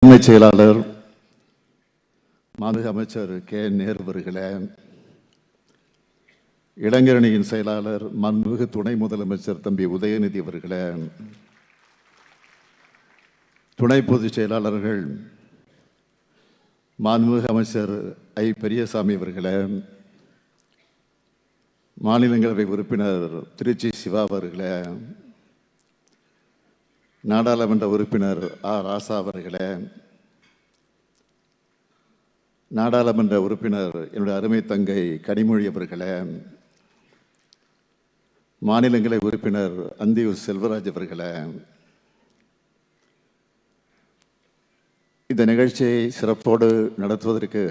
தலைமைச் செயலாளர் மாண்புமிகு அமைச்சர் கே நேரு அவர்களே, இளைஞரணியின் செயலாளர் மாண்புமிகு துணை முதலமைச்சர் தம்பி உதயநிதி அவர்களே, துணை பொதுச் செயலாளர்கள் மாண்புமிகு அமைச்சர் ஐ பெரியசாமி அவர்களே, மாநிலங்களவை உறுப்பினர் திருச்சி சிவா அவர்களே, நாடாளுமன்ற உறுப்பினர் ஆ ராசா அவர்களே, நாடாளுமன்ற உறுப்பினர் என்னுடைய அருமை தங்கை கனிமொழி அவர்களே, மாநிலங்களவை உறுப்பினர் அந்தியூர் செல்வராஜ் அவர்களே, இந்த நிகழ்ச்சியை சிறப்போடு நடத்துவதற்கு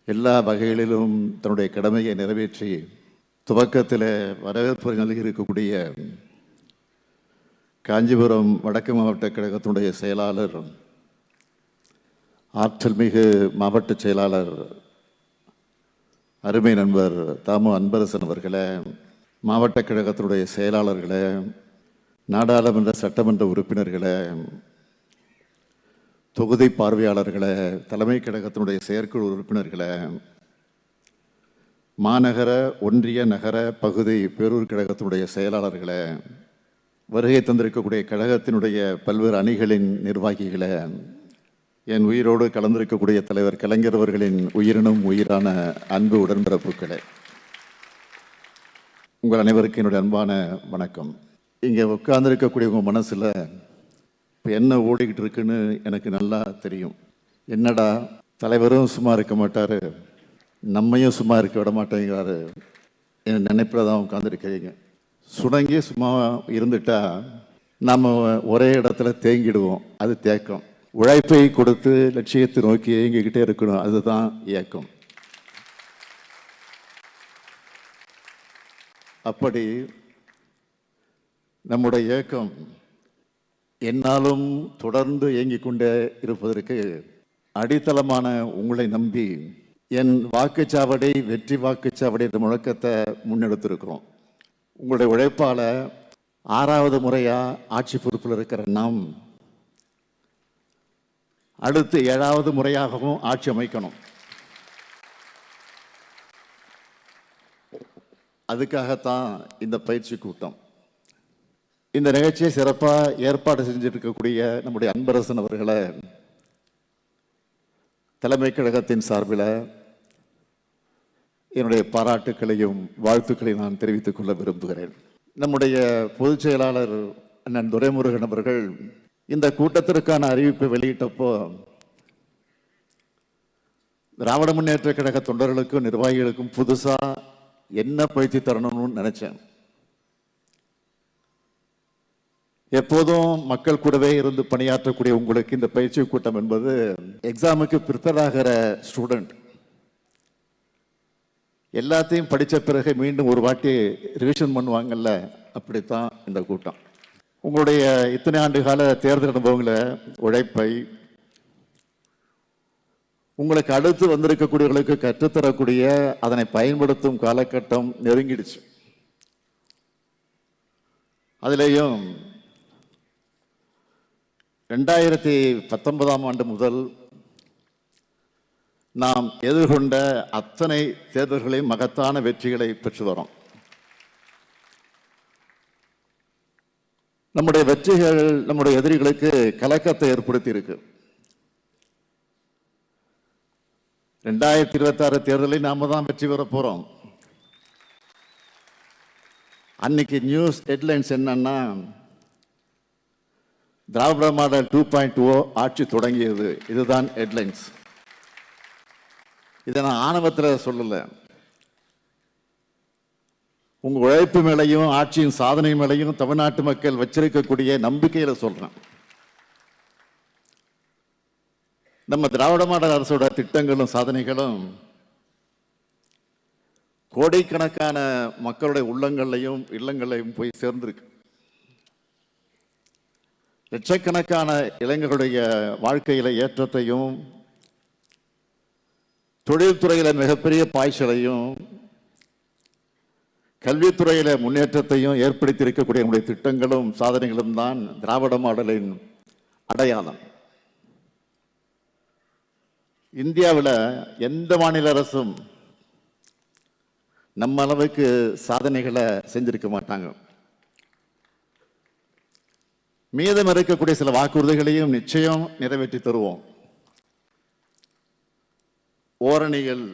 எல்லா வகைகளிலும் தன்னுடைய கடமையை நிறைவேற்றி துவக்கத்தில் வரவேற்பு நல்கியிருக்கக்கூடிய காஞ்சிபுரம் வடக்கு மாவட்ட கழகத்தினுடைய செயலாளர், ஆற்றல் மிகு மாவட்ட செயலாளர் அருமை நண்பர் தாமு அன்பரசன் அவர்களே, மாவட்ட கழகத்தினுடைய செயலாளர்களே, நாடாளுமன்ற சட்டமன்ற உறுப்பினர்களே, தொகுதி பார்வையாளர்களே, தலைமை கழகத்தினுடைய செயற்குழு உறுப்பினர்களே, மாநகர ஒன்றிய நகர பகுதி பேரூர் கழகத்தினுடைய செயலாளர்களே, வருகை தந்திருக்கக்கூடிய கழகத்தினுடைய பல்வேறு அணிகளின் நிர்வாகிகளே, என் உயிரோடு கலந்திருக்கக்கூடிய தலைவர் கலைஞர் அவர்களின் உயிரினும் உயிரான அன்பு உடன்பிறப்புகளே, உங்கள் அனைவருக்கும் என்னுடைய அன்பான வணக்கம். இங்கே உட்கார்ந்துருக்கக்கூடிய உங்கள் மனசில் இப்போ என்ன ஓடிக்கிட்டு இருக்குன்னு எனக்கு நல்லா தெரியும். என்னடா தலைவரும் சும்மா இருக்க மாட்டார், நம்மையும் சும்மா இருக்க விட மாட்டேங்கிறாரு என் நினைப்பில் தான் உட்காந்துருக்கிறீங்க. சுணங்கி சும்மா இருந்துட்டா நம்ம ஒரே இடத்துல தேங்கிடுவோம். அது தேக்கம். உழைப்பை கொடுத்து லட்சியத்தை நோக்கி இயங்கிக்கிட்டே இருக்கணும். அதுதான் இயக்கம். அப்படி நம்முடைய இயக்கம் என்னாலும் தொடர்ந்து இயங்கிக் கொண்டே இருப்பதற்கு அடித்தளமான உங்களை நம்பி என் வாக்குச்சாவடி வெற்றி வாக்குச்சாவடி என்ற முழக்கத்தை முன்னெடுத்திருக்கிறோம். உங்களுடைய உழைப்பால 6வது முறையா ஆட்சி பொறுப்பில் இருக்கிற நாம் அடுத்து 7வது முறையாகவும் ஆட்சி அமைக்கணும். அதுக்காகத்தான் இந்த பயிற்சி கூட்டம். இந்த நிகழ்ச்சியை சிறப்பாக ஏற்பாடு செஞ்சுட்டு இருக்கக்கூடிய நம்முடைய அன்பரசன் அவர்களை தலைமை கழகத்தின் சார்பில் என்னுடைய பாராட்டுக்களையும் வாழ்த்துக்களையும் நான் தெரிவித்துக் கொள்ள விரும்புகிறேன். நம்முடைய பொதுச் செயலாளர் அண்ணன் துரைமுருகன் அவர்கள் இந்த கூட்டத்திற்கான அறிவிப்பை வெளியிட்டப்போ திராவிட முன்னேற்ற கழக தொண்டர்களுக்கும் நிர்வாகிகளுக்கும் புதுசா என்ன பயிற்சி தரணும்னு நினைச்சேன். எப்போதும் மக்கள் கூடவே இருந்து பணியாற்றக்கூடிய உங்களுக்கு இந்த பயிற்சி கூட்டம் என்பது எக்ஸாமுக்கு ப்ரிப்பேர் ஆகிற ஸ்டூடெண்ட் எல்லாத்தையும் படித்த பிறகு மீண்டும் ஒரு வாட்டி ரிவிஷன் பண்ணுவாங்கல்ல, அப்படித்தான் இந்த கூட்டம். உங்களுடைய இத்தனை ஆண்டு கால தேர்தல் அனுபவங்களை, உழைப்பை, உங்களுக்கு அடுத்து வந்திருக்கக்கூடியவர்களுக்கு கற்றுத்தரக்கூடிய அதனை பயன்படுத்தும் காலகட்டம் நெருங்கிடுச்சு. அதிலேயும் 2019ஆம் ஆண்டு முதல் நாம் எதிர்கொண்ட அத்தனை தேர்தல்களையும் மகத்தான வெற்றிகளை பெற்று வரோம். நம்முடைய வெற்றிகள் நம்முடைய எதிரிகளுக்கு கலக்கத்தை ஏற்படுத்தி இருக்கு. 2026 தேர்தலை நாம தான் வெற்றி பெற போறோம். அன்னைக்கு நியூஸ் ஹெட்லைன்ஸ் என்னன்னா, திராவிட மாடல் 2.0 ஆட்சி தொடங்கியது. இதுதான் ஹெட்லைன்ஸ். இதை நான் ஆணவத்தில் சொல்லல, உங்க உழைப்பு மேலையும் ஆட்சியின் சாதனை மேலையும் தமிழ்நாட்டு மக்கள் வச்சிருக்கக்கூடிய நம்பிக்கையில சொல்றேன். நம்ம திராவிட மாடல் அரசோட திட்டங்களும் சாதனைகளும் கோடிக்கணக்கான மக்களுடைய உள்ளங்களையும் இல்லங்களையும் போய் சேர்ந்திருக்கு. லட்சக்கணக்கான இளைஞர்களுடைய வாழ்க்கையில ஏற்றத்தையும், தொழில்துறையில மிகப்பெரிய பாய்ச்சலையும், கல்வித்துறையில முன்னேற்றத்தையும் ஏற்படுத்தி இருக்கக்கூடிய நம்முடைய திட்டங்களும் சாதனைகளும் தான் திராவிட மாடலின் அடையாளம். இந்தியாவில் எந்த மாநில அரசும் நம்ம அளவுக்கு சாதனைகளை செஞ்சிருக்க மாட்டாங்க. மீதம் இருக்கக்கூடிய சில வாக்குறுதிகளையும் நிச்சயம் நிறைவேற்றி தருவோம். ஓரணிகள்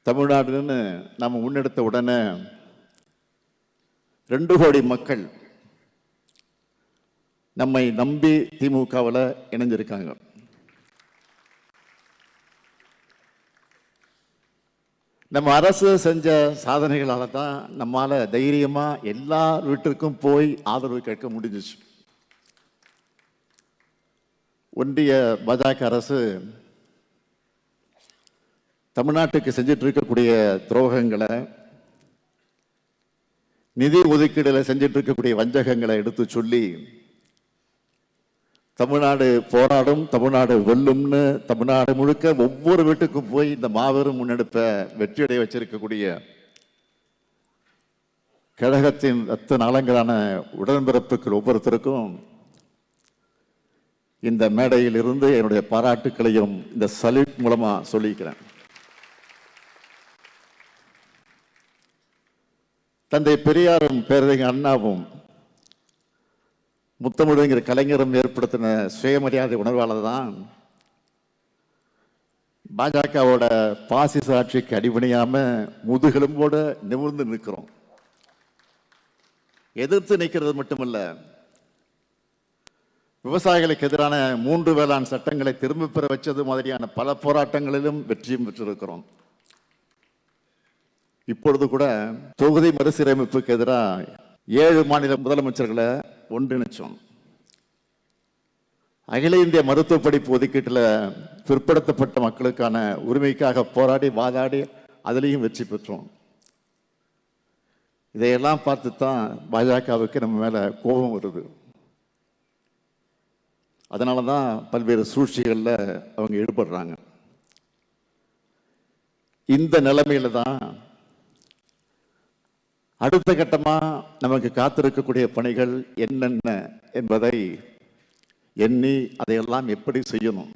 தமிழ்நாடுன்னு நம்ம முன்னெடுத்த உடனே 2 கோடி மக்கள் நம்மை நம்பி திமுகவில் இணைஞ்சிருக்காங்க. நம்ம அரசு செஞ்ச சாதனைகளால தான் நம்மால தைரியமா எல்லா வீட்டிற்கும் போய் ஆதரவு கேட்க முடிஞ்சிச்சு. ஒன்றிய பாஜக அரசு தமிழ்நாட்டுக்கு செஞ்சிட்டு இருக்கக்கூடிய துரோகங்களை, நிதி ஒதுக்கீடுல செஞ்சிட்டு இருக்கக்கூடிய வஞ்சகங்களை எடுத்து சொல்லி தமிழ்நாடு போராடும், தமிழ்நாடு வெல்லும்னு தமிழ்நாடு முழுக்க ஒவ்வொரு வீட்டுக்கும் போய் இந்த மாபெரும் முன்னெடுப்பை வெற்றியடைய வச்சிருக்கக்கூடிய கழகத்தின் ரத்த நாளங்களான உடன்பிறப்புகள் ஒவ்வொருத்தருக்கும் இந்த மேடையில் இருந்து என்னுடைய பாராட்டுக்களையும் இந்த சல்யூட் மூலமா சொல்லிக்கிறேன். தந்தை பெரியாரும் பேரறிஞர் அண்ணாவும் முத்தமிழுங்கிற கலைஞரும் ஏற்படுத்தின சுயமரியாதை உணர்வால தான் பாஜகவோட பாசிச ஆட்சிக்கு அடிபணியாம முதுகெலும்போட நிமிர்ந்து நிற்கிறோம். எதிர்த்து நிற்கிறது மட்டுமல்ல, விவசாயிகளுக்கு எதிரான 3 வேளாண் சட்டங்களை திரும்ப பெற வச்சது மாதிரியான பல போராட்டங்களிலும் வெற்றியும் பெற்றிருக்கிறோம். இப்பொழுது கூட தொகுதி மறுசீரமைப்புக்கு எதிராக 7 மாநில முதலமைச்சர்களை ஒன்றிணைச்சோம். அகில இந்திய மருத்துவ படிப்பு ஒதுக்கீட்டில் பிற்படுத்தப்பட்ட மக்களுக்கான உரிமைக்காக போராடி வாதாடி அதிலையும் வெற்றி பெற்றோம். இதையெல்லாம் பார்த்து தான் பாஜகவுக்கு நம்ம மேல கோபம் வருது. அதனால தான் பல்வேறு சூழ்ச்சிகளில் அவங்க ஈடுபடுறாங்க. இந்த நிலைமையில தான் அடுத்த கட்டமா நமக்கு காத்திருக்கக்கூடிய பணிகள் என்னென்ன என்பதை எண்ணி அதையெல்லாம் எப்படி செய்யணும்,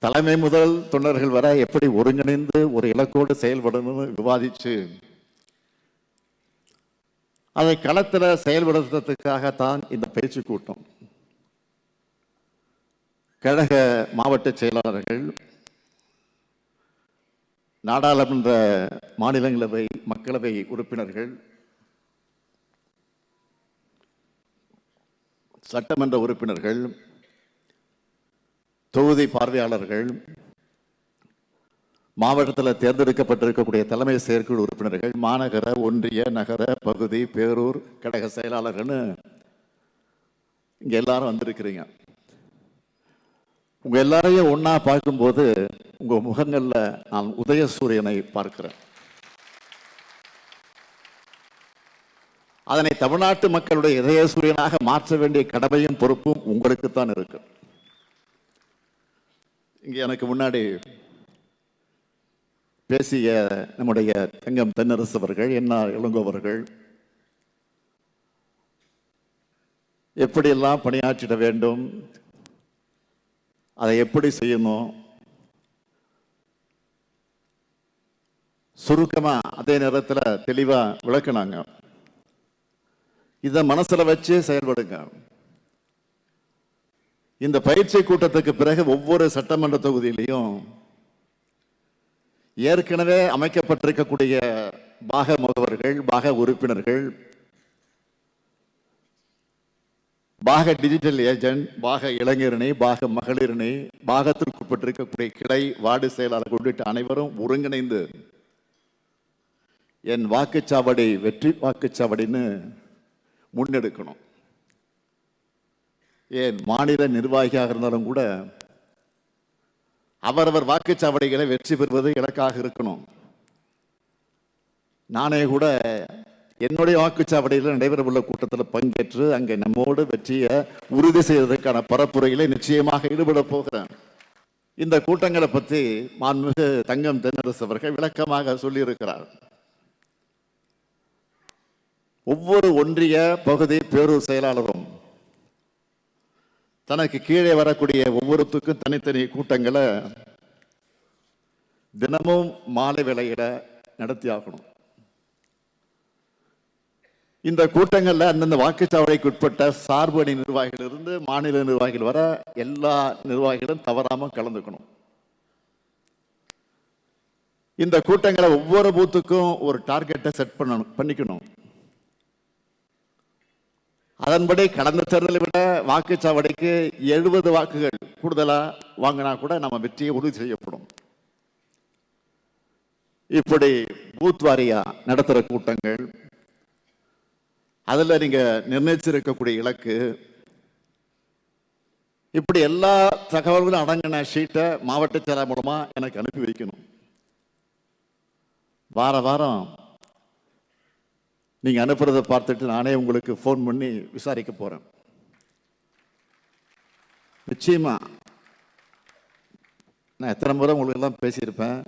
தலைமை முதல் தொண்டர்கள் வரை எப்படி ஒருங்கிணைந்து ஒரு இலக்கோடு செயல்படணும்னு விவாதிச்சு அதை களத்தில் செயல்படுத்துறதுக்காகத்தான் இந்த பயிற்சி கூட்டம். கழக மாவட்ட செயலாளர்கள், நாடாளுமன்ற மாநிலங்களவை மக்களவை உறுப்பினர்கள், சட்டமன்ற உறுப்பினர்கள், தொகுதி பார்வையாளர்கள், மாவட்டத்தில் தேர்ந்தெடுக்கப்பட்டிருக்கக்கூடிய தலைமை செயற்குழு உறுப்பினர்கள், மாநகர, ஒன்றிய, நகர, பகுதி, பேரூர் கழக செயலாளர்கள்னு இங்க எல்லாரும் வந்திருக்கிறீங்க. உங்க எல்லாரையும் ஒன்னா பார்க்கும்போது உங்க முகங்கள்ல நான் உதயசூரியனை பார்க்கிறேன். அதனை தமிழ்நாட்டு மக்களுடைய இதயசூரியனாக மாற்ற வேண்டிய கடமையும் பொறுப்பும் உங்களுக்குத்தான் இருக்கு. இங்க எனக்கு முன்னாடி பேசிய நம்முடைய தங்கம் தென்னரசு அவர்கள், என்ஆர் இளங்கோ அவர்கள் எப்படியெல்லாம் பணியாற்றிட வேண்டும், அதை எப்படி செய்யணும், சுருக்கமா அதே நேரத்தில் தெளிவா விளக்குனாங்க. இதை மனசுல வச்சு செயல்படுங்க. இந்த பயிற்சி கூட்டத்துக்கு பிறகு ஒவ்வொரு சட்டமன்ற தொகுதியிலையும் ஏற்கனவே அமைக்கப்பட்டிருக்கக்கூடிய பாக முகவர்கள், பாக உறுப்பினர்கள், பாக டிஜிட்டல் ஏஜென்ட், பாக இளைஞரணி, பாக மகளிரணி, பாகத்திற்குட்பட்டிருக்கக்கூடிய கிளை வார்டு செயலாளர் உள்ளிட்ட அனைவரும் ஒருங்கிணைந்து என் வாக்குச்சாவடி வெற்றி வாக்குச்சாவடின்னு முன்னெடுக்கணும். ஏன் மாநில நிர்வாகியாக இருந்தாலும் கூட அவரவர் வாக்குச்சாவடிகளை வெற்றி பெறுவது இலக்காக இருக்கணும். நானே கூட என்னுடைய வாக்குச்சாவடியில் நடைபெறவுள்ள கூட்டத்தில் பங்கேற்று அங்கே நம்மோடு வெற்றியை உறுதி செய்வதற்கான பரப்புரைகளை நிச்சயமாக ஈடுபட போகிறேன். இந்த கூட்டங்களை பற்றி மாண்புமிகு தங்கம் தென்னரசு அவர்கள் விளக்கமாக சொல்லியிருக்கிறார். ஒவ்வொரு ஒன்றிய, பகுதி, பேரூர் செயலாளரும் தனக்கு கீழே வரக்கூடிய ஒவ்வொருத்துக்கும் தனித்தனி கூட்டங்களை தினமும் மாலை வேளையில நடத்தி ஆகணும். இந்த கூட்டங்கள்ல அந்தந்த வாக்குச்சாவடிக்கு உட்பட்ட சார்பு அணி நிர்வாகிகள் இருந்து மாநில நிர்வாகிகள் வர எல்லா நிர்வாகிகளும் தவறாம கலந்துக்கணும். இந்த கூட்டங்களை ஒவ்வொரு பூத்துக்கும் ஒரு டார்கெட்டை செட் பண்ணிக்கணும். அதன்படி கடந்த தேர்தலை விட வாக்குச்சாவடிக்கு 70 வாக்குகள் கூடுதலா வாங்கினா கூட நம்ம வெற்றியை உறுதி செய்யப்படும். இப்படி பூத் வாரியா நடத்துற கூட்டங்கள், அதுல நீங்க நிர்ணயிச்சிருக்கக்கூடிய இலக்கு, இப்படி எல்லா தகவல்களும் அடங்கின ஷீட்டை மாவட்ட செயலர் மூலமா எனக்கு அனுப்பி வைக்கணும். வார வாரம் நீங்க அனுப்புறதை பார்த்துட்டு நானே உங்களுக்கு போன் பண்ணி விசாரிக்க போறேன். நிச்சயமா நான் எத்தனை முறை உங்களுக்கு எல்லாம் பேசியிருப்பேன்,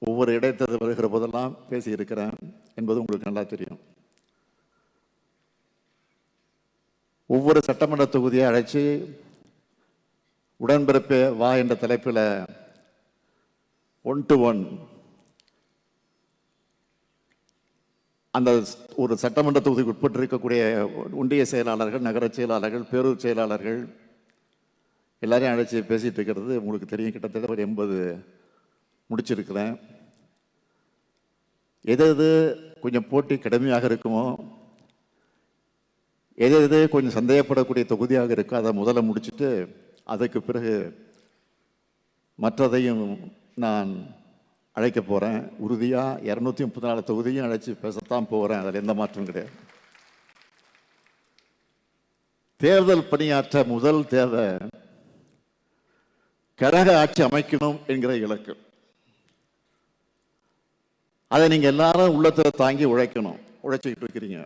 ஒவ்வொரு இடைத்தேர்தல் வருகிற போதெல்லாம் பேசியிருக்கிறேன் என்பது உங்களுக்கு நல்லா தெரியும். ஒவ்வொரு சட்டமன்ற தொகுதியை அழைச்சி உடன்பிறப்பே வா என்ற தலைப்பில் 1 to 1 அந்த ஒரு சட்டமன்ற தொகுதிக்கு உட்பட்டு இருக்கக்கூடிய ஒன்றிய செயலாளர்கள், நகர செயலாளர்கள், பேரூர் செயலாளர்கள் எல்லாரையும் அழைச்சி பேசிட்டு இருக்கிறது உங்களுக்கு தெரியும். கிட்டத்தட்ட ஒரு 80 முடிச்சிருக்கிறேன். எது கொஞ்சம் போட்டி கடுமையாக இருக்குமோ, எது கொஞ்சம் சந்தேகப்படக்கூடிய தொகுதியாக இருக்கோ அதை முதல்ல முடிச்சுட்டு அதுக்கு பிறகு மற்றதையும் நான் அழைக்க போறேன். உறுதியா 234 தொகுதியும் அழைச்சி பேசத்தான் போறேன். அதில் எந்த மாற்றம் கிடையாது. தேர்தல் பணியாற்ற முதல் தேவை கழக ஆட்சி அமைக்கணும் என்கிற இலக்கு. அதை நீங்க எல்லாரும் உள்ளத்தில் தாங்கி உழைக்கணும். உழைச்சிக்கிட்டு இருக்கிறீங்க.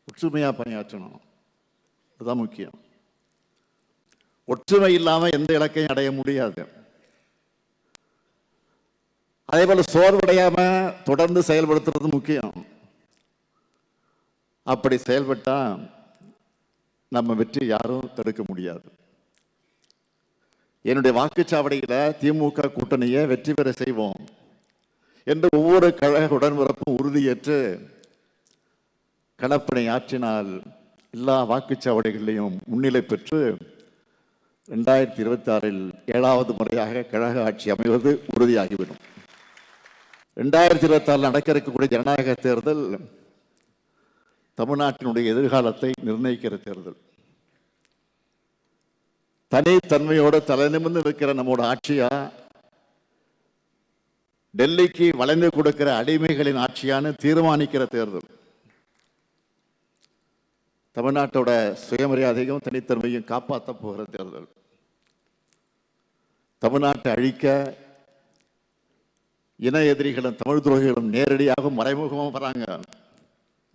ஒற்றுமையா பணியாற்றணும். அதுதான் முக்கியம். ஒற்றுமை இல்லாம எந்த இலக்கையும் அடைய முடியாது. அதே போல சோர்வடையாம தொடர்ந்து செயல்படுத்துறது முக்கியம். அப்படி செயல்பட்டா நம்ம வெற்றி யாரும் தடுக்க முடியாது. என்னுடைய வாக்குச்சாவடியில திமுக கூட்டணியை வெற்றி பெற செய்வோம் என்று ஒவ்வொரு கழக உடன்பிறப்பும் உறுதியேற்று களப்பணி ஆற்றினால் எல்லா வாக்குச்சாவடிகளிலையும் முன்னிலை பெற்று 2026 7வது முறையாக கழக ஆட்சி அமைவது உறுதியாகிவிடும். 2026 நடக்க இருக்கக்கூடிய ஜனநாயக தேர்தல் தமிழ்நாட்டினுடைய எதிர்காலத்தை நிர்ணயிக்கிற தேர்தல். தனித்தன்மையோடு தலை நிமிர்ந்து இருக்கிற நம்மோட ஆட்சியா, டெல்லிக்கு வளைந்து கொடுக்கிற அடிமைகளின் ஆட்சியான்னு தீர்மானிக்கிற தேர்தல். தமிழ்நாட்டோட சுயமரியாதையும் தனித்தன்மையும் காப்பாற்ற போகிற தேர்தல். தமிழ்நாட்டை அழிக்க இன எதிரிகளும் தமிழ் துரோகிகளும் நேரடியாக மறைமுகமாக வராங்க.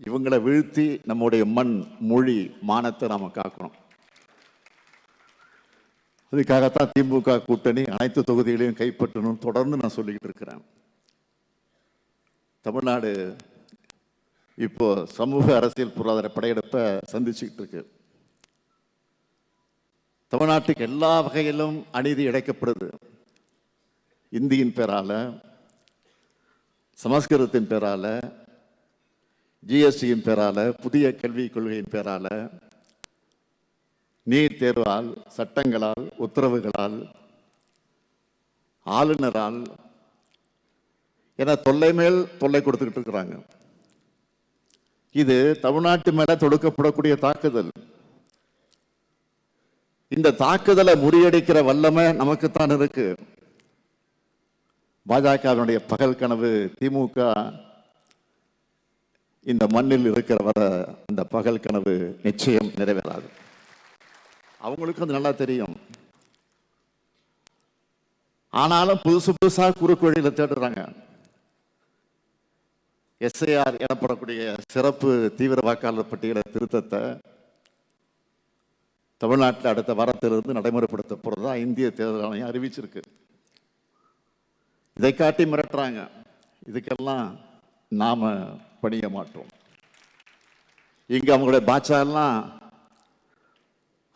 இவங்களை வீழ்த்தி நம்முடைய மண், மொழி, மானத்தை நாம காக்கணும். அதுக்காகத்தான் திமுக கூட்டணி அனைத்து தொகுதிகளையும் கைப்பற்றணும் தொடர்ந்து நான் சொல்லிக்கிட்டு இருக்கிறேன். தமிழ்நாடு இப்போ சமூக அரசியல் பொருளாதார படையெடுப்பை சந்திச்சுக்கிட்டு இருக்கு. தமிழ்நாட்டுக்கு எல்லா வகையிலும் அநீதி இழைக்கப்படுது. இந்தியின் பேரால, சமஸ்கிருதத்தின் பேரால, ஜிஎஸ்டியின் பேரால, புதிய கல்விக் கொள்கையின் பேரால, நீட் தேர்வால், சட்டங்களால், உத்தரவுகளால், ஆளுநரால் என தொல்லை மேல் தொல்லை கொடுத்துக்கிட்டு இருக்கிறாங்க. இது தமிழ்நாட்டு மேல தொடுக்கப்படக்கூடிய தாக்குதல். இந்த தாக்குதலை முறியடிக்கிற வல்லமை நமக்குத்தான் இருக்கு. பாஜகவினுடைய பகல் கனவு திமுக இந்த மண்ணில் இருக்கிற வர அந்த பகல் கனவு நிச்சயம் நிறைவேறாது. அவங்களுக்கு அது நல்லா தெரியும். ஆனாலும் புதுசு புதுசா குறுக்கு வழியில தேடுறாங்க. SIR எனப்படக்கூடிய சிறப்பு தீவிர வாக்காளர் பட்டியல திருத்தத்தை தமிழ்நாட்டில் அடுத்த வாரத்திலிருந்து நடைமுறைப்படுத்த போறதா இந்திய தேர்தல் ஆணையம் அறிவிச்சிருக்கு. இதை காட்டி மிரட்டுறாங்க. இதுக்கெல்லாம் நாம பணிய மாட்டோம். இங்க அவங்களுடைய பாட்சா எல்லாம்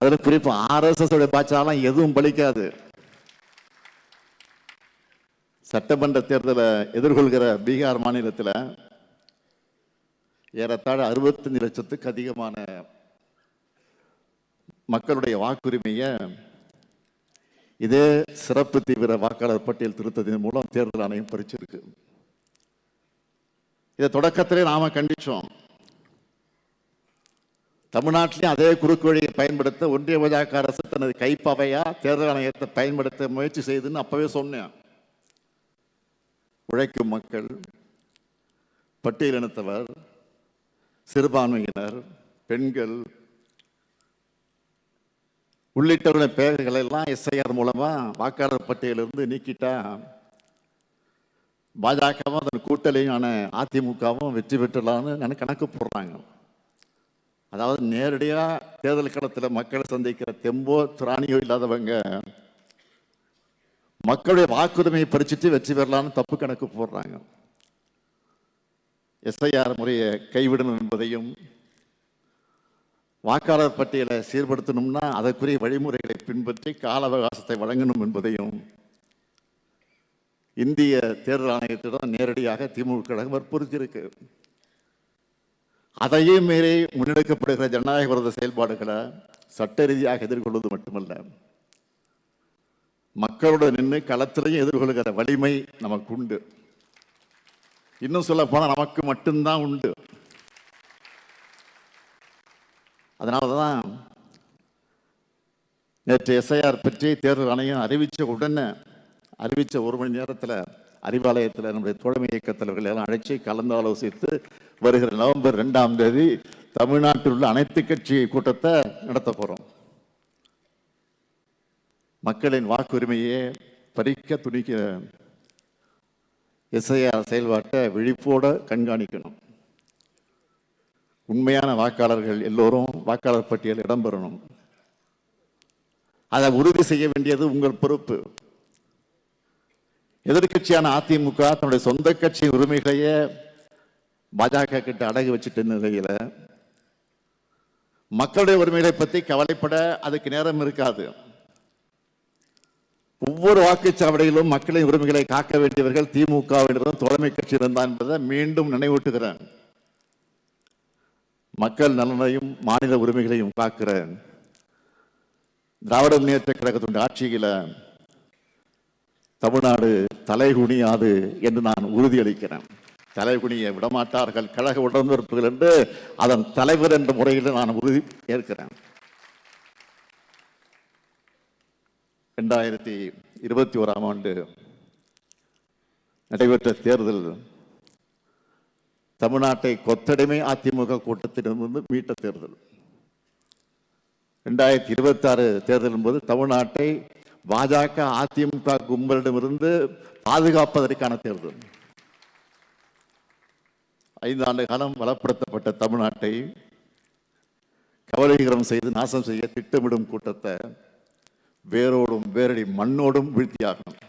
அதில் குறிப்பாக RSS உடைய பாய்ச்சாலாம் எதுவும் பலிக்காது. சட்டமன்ற தேர்தலை எதிர்கொள்கிற பீகார் மாநிலத்தில் ஏறத்தாழ 65 லட்சத்துக்கு அதிகமான மக்களுடைய வாக்குரிமையை இதே சிறப்பு தீவிர வாக்காளர் பட்டியல் திருத்தத்தின் மூலம் தேர்தல் ஆணையம் பறிச்சிருக்கு. இதை தொடக்கத்திலே நாம கண்டிச்சோம். தமிழ்நாட்டிலையும் அதே குறுக்கு வழியை பயன்படுத்த ஒன்றிய பாஜக அரசு தனது கைப்பாவையா தேர்தல் ஆணையத்தை பயன்படுத்த முயற்சி செய்துன்னு அப்பவே சொன்னேன். உழைக்கும் மக்கள், பட்டியலினத்தவர், சிறுபான்மையினர், பெண்கள் உள்ளிட்டவருடைய பெயர்களை எல்லாம் SIR மூலமா வாக்காளர் பட்டியலிருந்து நீக்கிட்டா பாஜகவும் அதன் கூட்டணியான அதிமுகவும் வெற்றி பெற்றலான்னு கணக்கு போடுறாங்க. அதாவது நேரடியாக தேர்தல் களத்தில் மக்களை சந்திக்கிற தெம்போ திராணியோ இல்லாதவங்க மக்களுடைய வாக்குரிமையை பறிச்சுட்டு வெற்றி பெறலான்னு தப்பு கணக்கு போடுறாங்க. SIR முறையை கைவிடணும் என்பதையும், வாக்காளர் பட்டியலை சீர்படுத்தணும்னா அதற்குரிய வழிமுறைகளை பின்பற்றி கால அவகாசத்தை வழங்கணும் என்பதையும் இந்திய தேர்தல் ஆணையத்திடம் நேரடியாக திமுக வற்புறுத்தியிருக்கு. அதையும் மீறி முன்னெடுக்கப்படுகிற ஜனநாயக விரோத செயல்பாடுகளை சட்ட ரீதியாக எதிர்கொள்வது மட்டுமல்ல, மக்களோட நின்று களத்திலையும் எதிர்கொள்கிற வலிமை நமக்கு உண்டு. இன்னும் சொல்ல போனால் நமக்கு மட்டும்தான் உண்டு. அதனாலதான் நேற்று SIR பற்றி தேர்தல் ஆணையம் அறிவிச்ச ஒரு மணி நேரத்தில் அறிவாலயத்தில் நம்முடைய தோழமை இயக்க தலைவர்கள் எல்லாம் அழைச்சி கலந்து ஆலோசித்து வருகிற நவம்பர் 2ஆம் தேதி தமிழ்நாட்டில் உள்ள அனைத்து கட்சி கூட்டத்தை நடத்த போறோம். மக்களின் வாக்குரிமையை பறிக்க துணிக்கிற SIR செயல்பாட்டை விழிப்போட கண்காணிக்கணும். உண்மையான வாக்காளர்கள் எல்லோரும் வாக்காளர் பட்டியல் இடம்பெறணும். அதை உறுதி செய்ய வேண்டியது உங்கள் பொறுப்பு. எதிர்கட்சியான அதிமுக தன்னுடைய சொந்த கட்சி உரிமைகளையே பாஜக கிட்ட அடகு வச்சுட்டு நிலையில மக்களுடைய உரிமைகளை பற்றி கவலைப்பட அதுக்கு நேரம் இருக்காது. ஒவ்வொரு வாக்குச்சாவடியிலும் மக்களின் உரிமைகளை காக்க வேண்டியவர்கள் திமுகவினரும் தோழமை கட்சியினர் தான் என்பதை மீண்டும் நினைவூட்டுகிறேன். மக்கள் நலனையும் மாநில உரிமைகளையும் காக்கிற திராவிட முன்னேற்ற கழகத்தின் ஆட்சியில தமிழ்நாடு தலைகுனியாது என்று நான் உறுதியளிக்கிறேன். தலைகுனிய விடமாட்டார்கள் கழக உடன்பிறப்புகள் என்று அதன் தலைவர் என்ற முறையில் நான் உறுதி ஏற்கிறேன். 2021ஆம் ஆண்டு நடைபெற்ற தேர்தல் தமிழ்நாட்டை கொத்தடிமை அதிமுக கூட்டத்திலிருந்து மீட்ட தேர்தல். 2026 தேர்தலின் போது தமிழ்நாட்டை பாஜக அதிமுக கும்பலிடமிருந்து பாதுகாப்பதற்கான தேர்தல். 5 ஆண்டு காலம் வளப்படுத்தப்பட்ட தமிழ்நாட்டை கவலைகரம் செய்து நாசம் செய்ய திட்டமிடும் கூட்டத்தை வேரோடும் வேரடி மண்ணோடும் வீழ்த்தியாகணும்.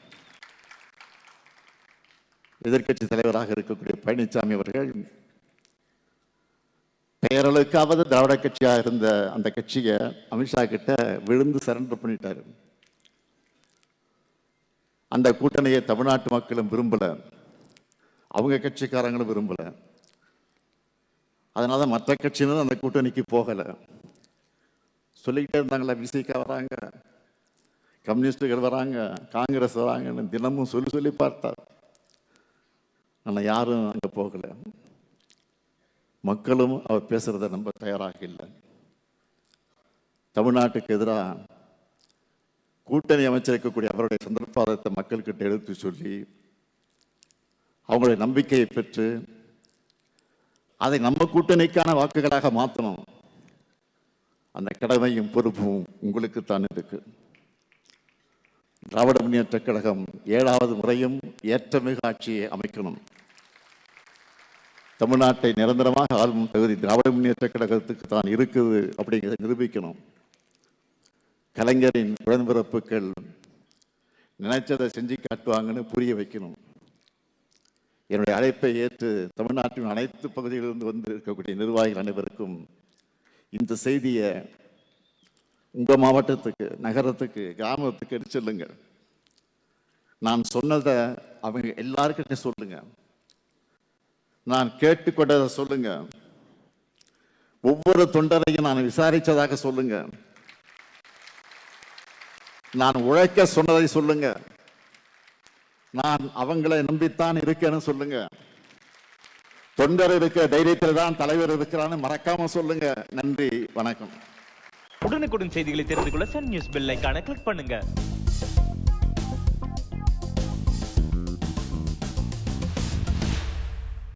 எதிர்கட்சி தலைவராக இருக்கக்கூடிய பழனிசாமி அவர்கள் பெயரளவுக்காவது திராவிட கட்சியாக இருந்த அந்த கட்சியை அமித்ஷா கிட்ட விழுந்து சரண்டர் பண்ணிட்டாரு. அந்த கூட்டணியை தமிழ்நாட்டு மக்களும் விரும்பல, அவங்க கட்சிக்காரங்களும் விரும்பல. அதனால மற்ற கட்சியினரும் அந்த கூட்டணிக்கு போகல. சொல்லிக்கிட்டே இருந்தாங்களா, விசிக வராங்க, கம்யூனிஸ்டுகள் வராங்க, காங்கிரஸ் வராங்கன்னு தினமும் சொல்லி பார்த்தார். ஆனால் யாரும் அங்கே போகல. மக்களும் அவர் பேசுறதை நம்ப தயாராக இல்லை. தமிழ்நாட்டுக்கு எதிராக கூட்டணி அமைச்சிருக்கக்கூடிய அவருடைய சந்தர்ப்பாதத்தை மக்கள்கிட்ட எடுத்து சொல்லி அவங்களுடைய நம்பிக்கையை பெற்று அதை நம்ம கூட்டணிக்கான வாக்குகளாக மாற்றணும். அந்த கடமையும் பொறுப்பும் உங்களுக்குத்தான் இருக்கு. திராவிட முன்னேற்ற கழகம் 7வது முறையும் ஏற்றமிகு ஆட்சியை அமைக்கணும். தமிழ்நாட்டை நிரந்தரமாக ஆளும் தகுதி திராவிட முன்னேற்ற கழகத்துக்கு தான் இருக்குது அப்படிங்கிறத நிரூபிக்கணும். கலைஞரின் உடன்பிறப்புகள் நினைச்சதை செஞ்சு காட்டுவாங்கன்னு புரிய வைக்கணும். என்னுடைய அழைப்பை ஏற்று தமிழ்நாட்டின் அனைத்து பகுதிகளிலிருந்து வந்து இருக்கக்கூடிய நிர்வாகிகள் அனைவருக்கும் இந்த செய்தியை உங்க மாவட்டத்துக்கு, நகரத்துக்கு, கிராமத்துக்கு எடுத்து சொல்லுங்க. நான் சொன்னதை அவங்க எல்லாருக்கிட்டையும் சொல்லுங்க. நான் கேட்டுக்கொண்டதை சொல்லுங்க. ஒவ்வொரு தொண்டரையும் நான் விசாரிச்சதாக சொல்லுங்க. நான் உழைக்க சொன்னதை சொல்லுங்க. நான் அவங்களை நம்பித்தான் இருக்கேன்னு சொல்லுங்க. தொண்டர் இருக்க தைரியத்தில் தான் தலைவர் இருக்கிறான்னு மறக்காம சொல்லுங்க. நன்றி, வணக்கம். உடனுக்குடன் செய்திகளை தெரிந்து கொள்ள சன் நியூஸ் பெல் ஐகானை கிளிக் பண்ணுங்க.